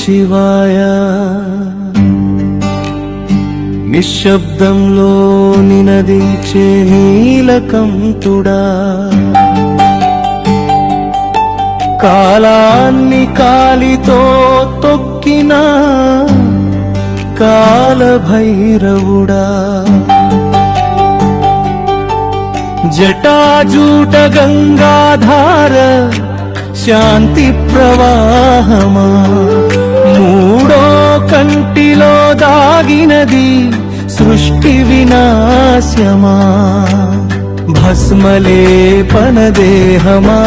శివాయ. నిశ్శబ్దంలో నినదించే నీలకంఠుడా, కాలాన్ని కాలితో తొక్కిన కాలభైరవుడా, జటాజూట గంగాధార శాంతి ప్రవాహమా, మూడో కంటిలో దాగినది సృష్టి వినాశమా, భస్మలేపన దేహమా,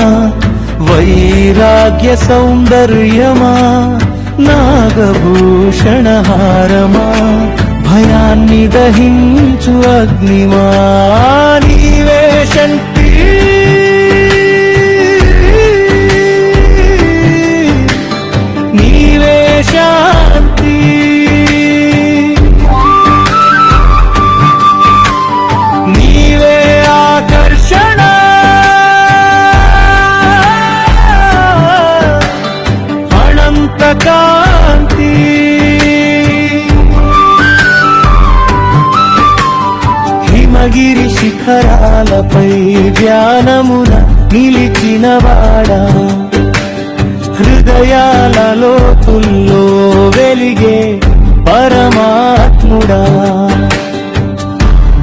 వైరాగ్య సౌందర్యమా, నాగభూషణహారమా, భయాన్ని దహించు అగ్నిమా, నీవే శక్తి, నీవే శాంతి. నీవే ఆకర్షణ, అనంత కాంతి. హిమగిరి శిఖరాలపై ధ్యానమున నిలిచినవాడా, హృదయాల లోతుల్లో వెలిగే పరమాత్ముడా,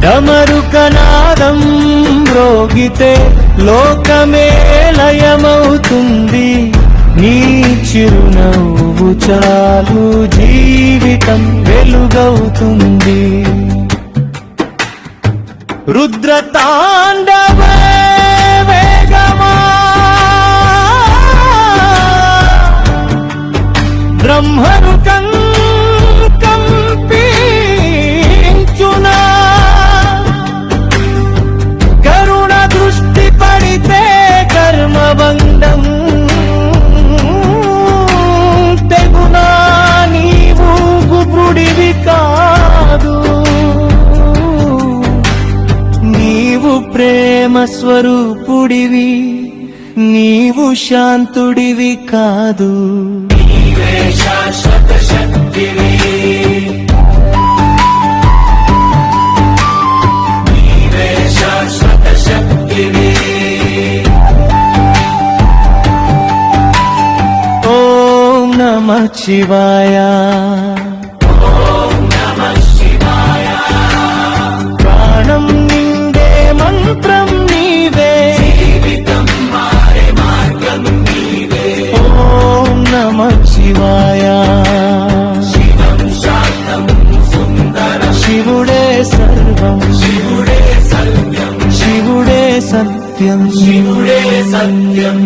డమరుకనాదం మ్రోగితే లోకమే లయమవుతుంది, నీ చిరునవ్వు చాలు జీవితం వెలుగవుతుంది. రుద్రతాండవ వేగమా, బ్రహ్మను కంపించునా, కరుణ దృష్టి పడితే కర్మబంధం తెగునా, నీవు గుబుడివి కాదు, నీవు ప్రేమ స్వరూపుడివి, నీవు శాంతుడివి కాదు. నీవే శాశ్వత శక్తివి, నీవే శాశ్వత శక్తివి. ఓం నమః శివాయ. ప్రాణం నిండే మంత్రం నీవే, జీవితం మారే మార్గం నీవే. ఓం నమః శివాయ. శివం శాంతం సుందరం, శివుడే సర్వం, శివుడే సత్యం, శివుడే సత్యం, శివుడే సత్యం.